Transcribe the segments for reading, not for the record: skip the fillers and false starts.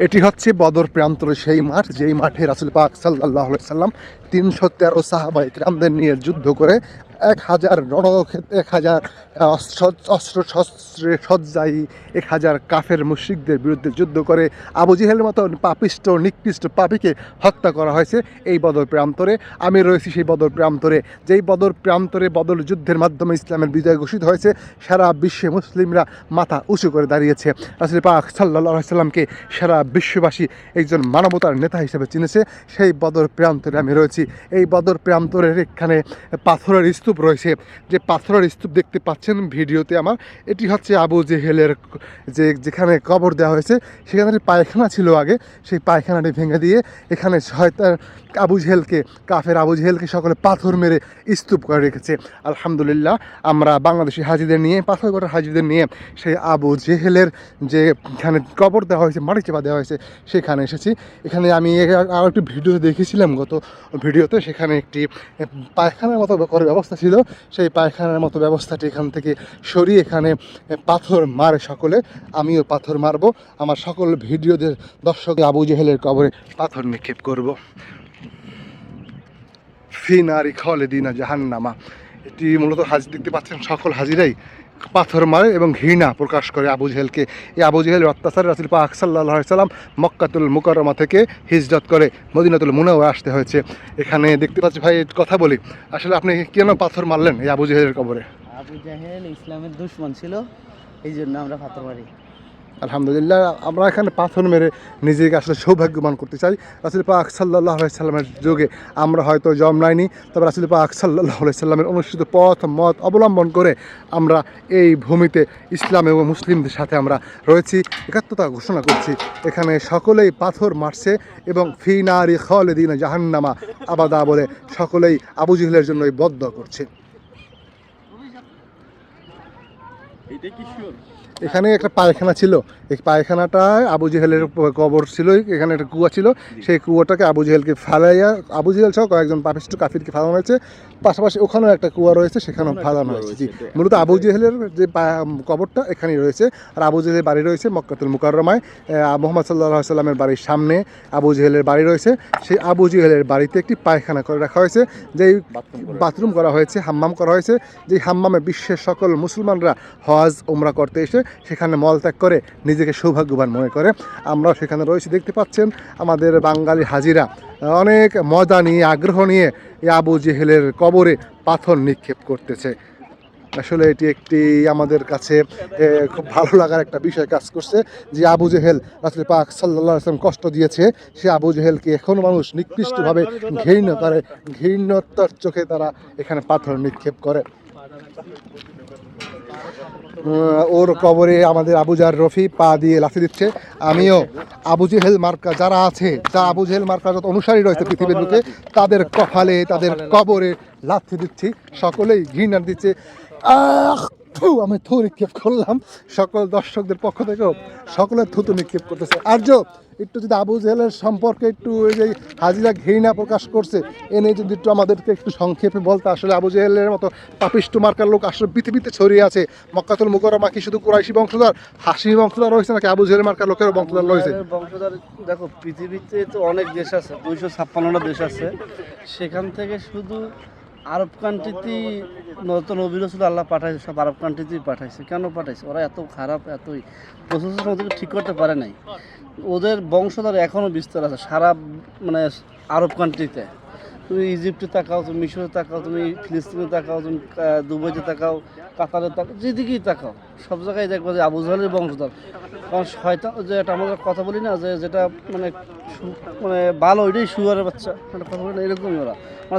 এটি হচ্ছে বদর প্রান্তরে সেই মাঠ, যেই মাঠে রাসূল পাক সাল্লাল্লাহু আলাইহি সাল্লাম ৩১৩ সাহাবায়ে কিরামদের নিয়ে যুদ্ধ করে ১,০০০ রণক্ষেত্রে ১,০০০ অস্ত্র শস্ত্রে সজ্জায়ী ১,০০০ কাফের মুশরিকদের বিরুদ্ধে যুদ্ধ করে আবু জেহেলের মতো পাপিষ্ট নিকৃষ্ট পাপীকে হত্যা করা হয়েছে এই বদর প্রান্তরে। আমি রয়েছি সেই বদর প্রান্তরে, যেই বদর প্রান্তরে বদর যুদ্ধের মাধ্যমে ইসলামের বিজয় ঘোষিত হয়েছে। সারা বিশ্বে মুসলিমরা মাথা উঁচু করে দাঁড়িয়েছে। রাসূল পাক সাল্লাল্লাহু আলাইহি সাল্লামকে সারা বিশ্ববাসী একজন মানবতার নেতা হিসেবে চিনেছে। সেই বদর প্রান্তরে আমি রয়েছি। এই বদর প্রান্তরের এখানে পাথরের স্তূপ রয়েছে। যে পাথরের স্তূপ দেখতে পাচ্ছেন ভিডিওতে আমার, এটি হচ্ছে আবু জেহেলের যেখানে কবর দেওয়া হয়েছে। সেখানে পায়খানা ছিল আগে, সেই পায়খানাটি ভেঙে দিয়ে এখানে শয়তান আবু জেহেলকে, কাফের আবু জেহেলকে সকলে পাথর মেরে স্তূপ করে রেখেছে। আলহামদুলিল্লাহ, আমরা বাংলাদেশি হাজিদের নিয়ে, পাথরঘাটার হাজিদের নিয়ে সেই আবু জেহেলের যেখানে কবর দেওয়া হয়েছে, মাটি চাপা দেওয়া হয়েছে, সেখানে এসেছি। এখানে আমি আরও একটি ভিডিও দেখেছিলাম গত ভিডিওতে, সেখানে একটি পায়খানার মতো করে ব্যবস্থা ছিল। সেই পায়খানার মতো ব্যবস্থাটি এখান থেকে সরিয়ে এখানে পাথর মারে সকলে। আমিও পাথর মারবো, আমার সকল ভিডিওদের দর্শক আবু জেহেলের কবরে পাথর নিক্ষেপ করব। ফি নারি খালিদিনা জাহান্নামা। এটি মূলত হাজি দেখতে পাচ্ছেন, সকল হাজিরাই পাথর মারে এবং ঘৃণা প্রকাশ করে আবু জেহেলকে। এই আবু জেহেলের অত্যাচারে রাসূল পাক সাল্লাল্লাহু আলাইহি সাল্লাম মক্কাতুল মুকাররমা থেকে হিজরত করে মদিনাতুল মুনাওয়ারা আসতে হয়েছে। এখানে দেখতে পাচ্ছি, ভাই কথা বলি, আসলে আপনি কেন পাথর মারলেন এই আবু জেহেলের কবরে? আবু জাহেল ইসলামের দুশমন ছিল, এই জন্য আমরা পাথর মারি। আলহামদুলিল্লাহ, আমরা এখানে পাথর মেরে নিজেকে আসলে সৌভাগ্যবান করতে চাই। রাসূল পাক সাল্লাল্লাহু আলাইহি সাল্লামের যুগে আমরা হয়তো জন্মাইনি, তবে রাসূল পাক সাল্লাল্লাহু আলাইহি সাল্লামের অনুসৃত পথ মত অবলম্বন করে আমরা এই ভূমিতে ইসলাম এবং মুসলিমদের সাথে আমরা রয়েছি, একাত্মতা ঘোষণা করছি। এখানে সকলেই পাথর মারছে এবং ফি নারি খালিদিনা জাহান্নামা আবাদা বলে সকলেই আবু জেহেলের জন্যই বদদোয়া করছে। এখানে একটা পায়খানা ছিল, এই পায়খানাটায় আবু জেহেলের কবর ছিল, এখানে একটা কুয়া ছিল, সেই কুয়াটাকে আবু জেহেলকে ফেলাইয়া, আবু জেহেল সহ কয়েকজন পাপিষ্ট কাফিরকে ফেলানো হয়েছে। পাশাপাশি ওখানেও একটা কুয়া রয়েছে, সেখানেও ফেলানো হয়েছে। জি, মূলত আবু জেহেলের যে কবরটা এখানেই রয়েছে। আর আবু জেহেলের বাড়ি রয়েছে মক্কাতুল মুকাররমায়, মুহাম্মদ সাল্লাল্লাহু আলাইহি সাল্লামের বাড়ির সামনে আবু জেহেলের বাড়ি রয়েছে। সেই আবু জেহেলের বাড়িতে একটি পায়খানা করে রাখা হয়েছে, যেই বাথরুম করা হয়েছে, হাম্মাম করা হয়েছে। যেই হাম্মামে বিশ্বের সকল মুসলমানরা হজ উমরা করতে এসে সেখানে মলত্যাগ করে নিজেকে সৌভাগ্যবান মনে করে। আমরাও সেখানে রয়েছি, দেখতে পাচ্ছেন আমাদের বাঙালি হাজিরা অনেক মজা নিয়ে, আগ্রহ নিয়ে এই আবু জেহেলের কবরে পাথর নিক্ষেপ করতেছে। আসলে এটি একটি আমাদের কাছে খুব ভালো লাগার একটা বিষয় কাজ করছে, যে আবু জেহেল রাসূল পাক সাল্লাল্লাহু আলাইহি ওয়াসাল্লাম কষ্ট দিয়েছে, সে আবু জেহেলকে এখনো মানুষ নিকৃষ্টভাবে ঘৃণা করে, ঘৃণাত্মক চোখে তারা এখানে পাথর নিক্ষেপ করে। ওর কবরে আমাদের আবু জার রফি পা দিয়ে লাথি দিচ্ছে। আমিও আবু জেহেল মার্কা যারা আছে, যা আবু জেহেল মার্কা যত অনুসারী রয়েছে পৃথিবীর বুকে, তাদের কপালে, তাদের কবরে লাথি দিচ্ছি। সকলেই ঘৃণা দিচ্ছে। আমি থু নিক্ষেপ করলাম, সকল দর্শকদের পক্ষ থেকেও সকলের থুতু নিক্ষেপ করতেছে। আর্য একটু যদি আবু জেহেলের সম্পর্কে একটু ওই যে হাজিরা ঘৃণা প্রকাশ করছে, এ নিয়ে যদি একটু আমাদেরকে একটু সংক্ষেপে বলতে। আসলে আবু জেহেলের মতো পাপিষ্ট মার্কার লোক আসলে পৃথিবীতে ছড়িয়ে আছে। মক্কাতুল মুকাররমা কি শুধু কুরাইশি বংশধর, হাশিমি বংশধর রয়েছে, নাকি আবু জেহেল মার্কার লোকের বংশধর রয়েছে? বংশধর দেখো, পৃথিবীতে তো অনেক দেশ আছে, 256টা দেশ আছে। সেখান থেকে শুধু আরব কান্ট্রিতেই নতুন নবী রাসূল আল্লাহ পাঠাইছে, সব আরব কান্ট্রিতেই পাঠাইছে। কেন পাঠাইছে? ওরা এত খারাপ, এতই প্রসেসর ওদেরকে ঠিক করতে পারে নাই। ওদের বংশধর এখনও বিস্তার আছে সারা আরব কান্ট্রিতে। তুমি ইজিপ্টে তাকাও, তুমি মিশরে তাকাও, তুমি ফিলিস্তিনে তাকাও, তুমি দুবাইতে তাকাও, কাতারে তাকাও, যেদিকেই তাকাও, সব জায়গায় দেখবো যে আবু জাহেলের বংশধর। কারণ শয়তান, যে এটা আমরা কথা বলি না, যে যেটা ভালো ওইটাই শুয়ারের বাচ্চা, কথা বলি না, এরকমই ওরা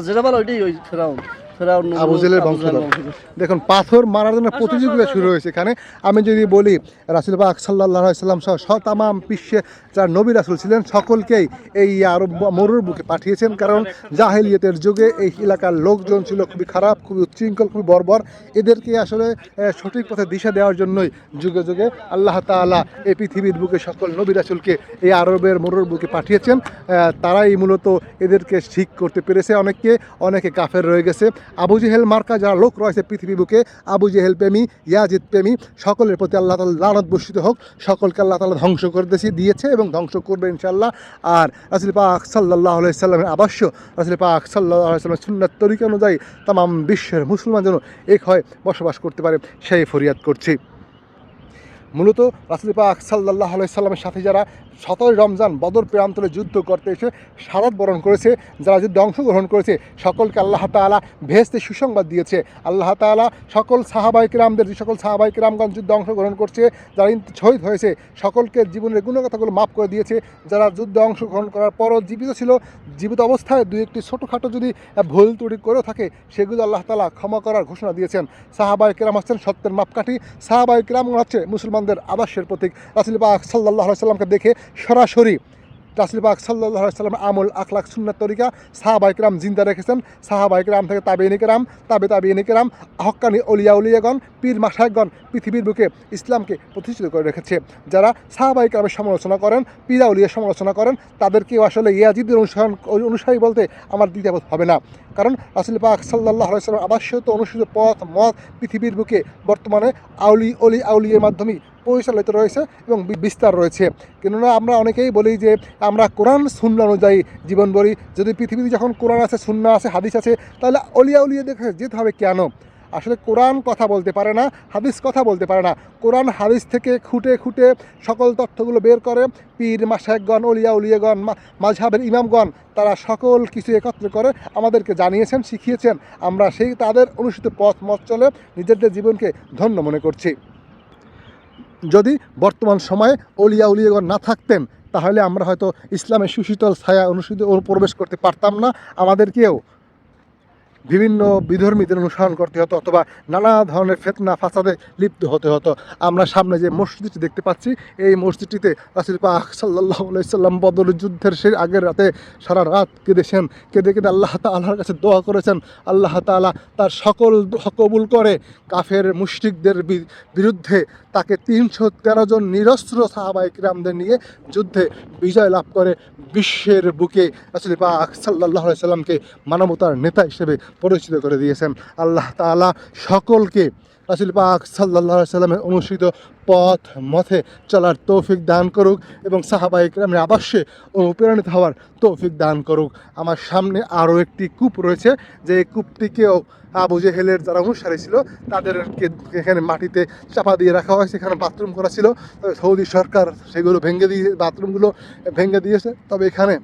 যেটা ভালো ওইটাই ওই ফেরাউন আবু জেহেলের বংশধর। দেখুন, পাথর মারার জন্য প্রতিযোগিতা শুরু হয়েছে এখানে। আমি যদি বলি, রাসূল পাক সাল্লাল্লাহু আলাইহি সাল্লাম সহ তামাম বিশ্বে যারা নবী রাসূল ছিলেন সকলকেই এই আরব মরুর বুকে পাঠিয়েছেন। কারণ জাহেলিয়াতের যুগে এই এলাকার লোকজন ছিল খুবই খারাপ, খুবই উচ্ছৃঙ্খল, খুবই বর্বর। এদেরকে আসলে সঠিক পথে দিশা দেওয়ার দেওয়ার জন্যই যুগে যুগে আল্লাহ তাআলা এই পৃথিবীর বুকে সকল নবী রাসূলকে এই আরবের মরুর বুকে পাঠিয়েছেন। তারাই মূলত এদেরকে ঠিক করতে পেরেছে। অনেকে কাফের রয়ে গেছে। আবু জেহেল মার্কা যারা লোক রয়েছে পৃথিবী বুকে, আবু জেহেল প্রেমী, ইয়াজিদ প্রেমী, সকলের প্রতি আল্লাহ তাআলা লানত বর্ষিত হোক। সকলকে আল্লাহ তাআলা ধ্বংস করে দিয়েছে এবং ধ্বংস করবে ইনশাআল্লাহ। আর রাসূল পাক সাল্লাল্লাহু আলাইহি সাল্লামের আদর্শ, রাসূল পাক সাল্লাল্লাহু আলাইহি সাল্লামের সুন্নাত তরিকা অনুযায়ী তামাম বিশ্বের মুসলমান যেন এক হয়ে বসবাস করতে পারে সেই ফরিয়াদ করছি। মূলত রাসূল পাক সাল্লাল্লাহু আলাইহি সাল্লামের সাথে যারা 17 রমজান বদর প্রান্তরে যুদ্ধ করতে এসে শাহাদাত বরণ করেছে, যারা যুদ্ধে অংশগ্রহণ করেছে, সকলকে আল্লাহ তাআলা বেহেশতে সুসংবাদ দিয়েছে। আল্লাহ তাআলা সকল সাহাবায়ে কিরামদের, যে সকল সাহাবায়ে কিরামগণ যুদ্ধে অংশগ্রহণ করছে, যারা শহীদ হয়েছে, সকলকে জীবনের গুণগাথাগুলো মাফ করে দিয়েছে। যারা যুদ্ধে অংশগ্রহণ করার পরও জীবিত ছিল, জীবিত অবস্থায় দুই একটি ছোটোখাটো যদি ভুল ত্রুটি করেও থাকে, সেগুলো আল্লাহ তাআলা ক্ষমা করার ঘোষণা দিয়েছেন। সাহাবায়ে কিরাম হচ্ছেন সত্যের মাপকাঠি। সাহাবায়ে কিরাম হচ্ছে মুসলমানদের আদর্শের প্রতীক। রাসূল পাক সাল্লাল্লাহু আলাইহি সাল্লামকে দেখে সরাসরি রাসূল পাক সাল্লাল্লাহু আলাইহি সাল্লাম আমল, আখলাক, সুন্নাত তরিকা সাহাবায়ে কিরাম জিন্দা রেখেছেন। সাহাবায়ে কিরাম থেকে তাবেঈনে কিরাম, তাবেঈনে কিরাম, হক্কানি উলিয়াগণ, পীর মাশায়েখগণ পৃথিবীর বুকে ইসলামকে প্রতিষ্ঠিত করে রেখেছে। যারা সাহাবায়ে কিরামের সমালোচনা করেন, পীর আউলিয়ার সমালোচনা করেন, তাদেরকেও আসলে ইয়াজিদের অনুসারী বলতে আমার দ্বিধাবোধ হবে না। কারণ রাসূল পাক সাল্লাল্লাহু আলাইহি সাল্লাম আদর্শত অনুসৃত পথ মত পৃথিবীর বুকে বর্তমানে আউলিয়ার মাধ্যমে পরিচালিত রয়েছে এবং বিস্তার রয়েছে। কেননা আমরা অনেকেই বলি যে আমরা কোরআন সুন্নাহ অনুযায়ী জীবন বলি। যদি পৃথিবীতে যখন কোরআন আছে, সুন্নাহ আছে, হাদিস আছে, তাহলে আউলিয়া দেখে যেতে হবে কেন? আসলে কোরআন কথা বলতে পারে না, হাদিস কথা বলতে পারে না। কোরআন হাদিস থেকে খুঁটে সকল তথ্যগুলো বের করে পীর মাশায়েখগণ, উলিয়াগণ, মাযহাবের ইমামগণ, তারা সকল কিছু একত্র করে আমাদেরকে জানিয়েছেন, শিখিয়েছেন। আমরা সেই তাদের অনুসৃত পথ মত চলে নিজেদের জীবনকে ধন্য মনে করছি। যদি বর্তমান সময়ে উলিয়াগণ না থাকতেন, তাহলে আমরা হয়তো ইসলামের সুশীতল ছায়া অনুসৃত প্রবেশ করতে পারতাম না। আমাদেরকেও বিভিন্ন বিধর্মীদের অনুসরণ করতে হতো, অথবা নানা ধরনের ফিতনা ফাসাদে লিপ্ত হতে হতো। আমরা সামনে যে মসজিদটি দেখতে পাচ্ছি, এই মসজিদটিতে রাসূল পাক সাল্লাল্লাহু আলাইহি সাল্লাম বদর যুদ্ধের সেই আগের রাতে সারা রাত কেঁদেছেন। কেঁদে আল্লাহ তাআলার কাছে দোয়া করেছেন। আল্লাহ তাআলা তার সকল দোয়া কবুল করে কাফের মুশরিকদের বিরুদ্ধে তাকে 313 জন নিরস্ত্র সাহাবায়ে কিরামদের নিয়ে যুদ্ধে বিজয় লাভ করে বিশ্বের বুকে রাসূল পাক সাল্লাল্লাহু আলাইহি সাল্লামকে মানবতার নেতা হিসেবে পরিচিত করে দিয়েছেন। আল্লাহ তাআলা সকলকে রাসূল পাক সাল্লাল্লাহু আলাইহি সাল্লামের অনুসৃত পথ মতে চলার তৌফিক দান করুক এবং সাহাবায়ে কিরামের আদর্শে অনুপ্রাণিত হওয়ার তৌফিক দান করুক। আমার সামনে আরও একটি কূপ রয়েছে, যে কূপটিকেও আবু জেহেলের যারা অনুসারী ছিল তাদেরকে এখানে মাটিতে চাপা দিয়ে রাখা হয়েছে। এখানে বাথরুম করা ছিল, তবে সৌদি সরকার সেগুলো বাথরুমগুলো ভেঙে দিয়েছে। তবে এখানে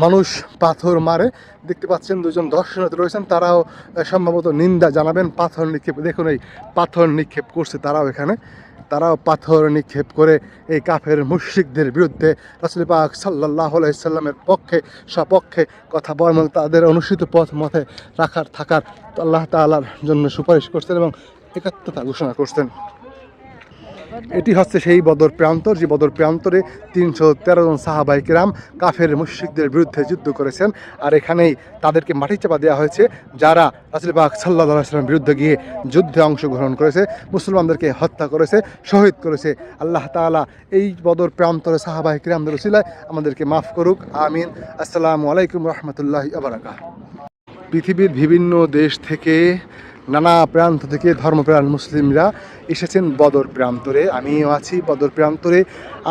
মানুষ পাথর মারে, দেখতে পাচ্ছেন দুজন দর্শনার্থী রয়েছেন, তারাও সম্ভবত নিন্দা জানাবেন পাথর নিক্ষেপ। দেখুন এই পাথর নিক্ষেপ করছে তারাও পাথর নিক্ষেপ করে এই কাফের মুশরিকদের বিরুদ্ধে রাসূল পাক সাল্লাল্লাহু আলাইহি সাল্লামের সপক্ষে কথা বলেন এবং তাদের অনুসৃত পথ মতে থাকার আল্লাহ তাআলার জন্য সুপারিশ করছেন এবং একাত্মতা ঘোষণা করছেন। এটি হচ্ছে সেই বদর প্রান্তর, যে বদর প্রান্তরে 313 জন সাহাবায়ে কিরাম কাফের মুশরিকদের বিরুদ্ধে যুদ্ধ করেছেন। আর এখানেই তাদেরকে মাটি চাপা দেওয়া হয়েছে, যারা রাসূল পাক সাল্লাল্লাহু আলাইহি ওয়াসাল্লামের বিরুদ্ধে গিয়ে যুদ্ধে অংশগ্রহণ করেছে, মুসলমানদেরকে হত্যা করেছে, শহীদ করেছে। আল্লাহ তাআলা এই বদর প্রান্তরে সাহাবায়ে কিরামদের উসিলায় আমাদেরকে মাফ করুক, আমিন। আসসালামু আলাইকুম রাহমাতুল্লাহি ওয়া বারাকাতুহু। পৃথিবীর বিভিন্ন দেশ থেকে, নানা প্রান্ত থেকে ধর্মপ্রাণ মুসলিমরা এসেছেন বদর প্রান্তরে। আমিও আছি বদর প্রান্তরে।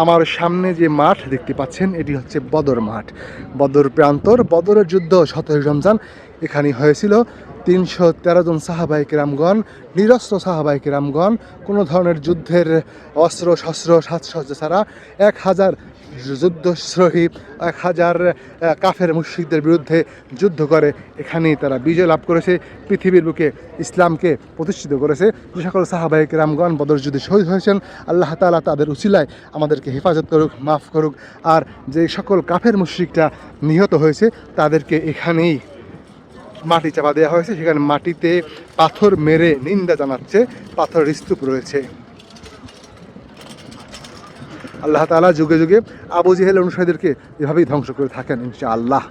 আমার সামনে যে মাঠ দেখতে পাচ্ছেন, এটি হচ্ছে বদর মাঠ, বদর প্রান্তর। বদরের যুদ্ধ 17 রমজান এখানে হয়েছিল। 313 জন সাহাবায়ে কিরামগণ, নিরস্ত্র সাহাবায়ে কিরামগণ, কোনো ধরনের যুদ্ধের অস্ত্র শস্ত্র সাজসজ্জা ছাড়া 1000 যুদ্ধশ্রোহী 1000 কাফের মুশরিকদের বিরুদ্ধে যুদ্ধ করে এখানেই তারা বিজয় লাভ করেছে, পৃথিবীর বুকে ইসলামকে প্রতিষ্ঠিত করেছে। যে সকল সাহাবায়ে কিরামগণ বদর যুদ্ধে শহীদ হয়েছেন, আল্লাহ তাআলা তাদের উসিলায় আমাদেরকে হেফাজত করুক, মাফ করুক। আর যে সকল কাফের মুশরিকরা নিহত হয়েছে তাদেরকে এখানেই মাটি চাপা দেওয়া হয়েছে, সেখানে মাটিতে পাথর মেরে নিন্দা জানাচ্ছে, পাথরের স্তূপ রয়েছে। আল্লাহ তাআলা যুগে যুগে আবু জেহেল অনুসারীদেরকে এভাবেই ধ্বংস করে থাকেন ইনশাআল্লাহ।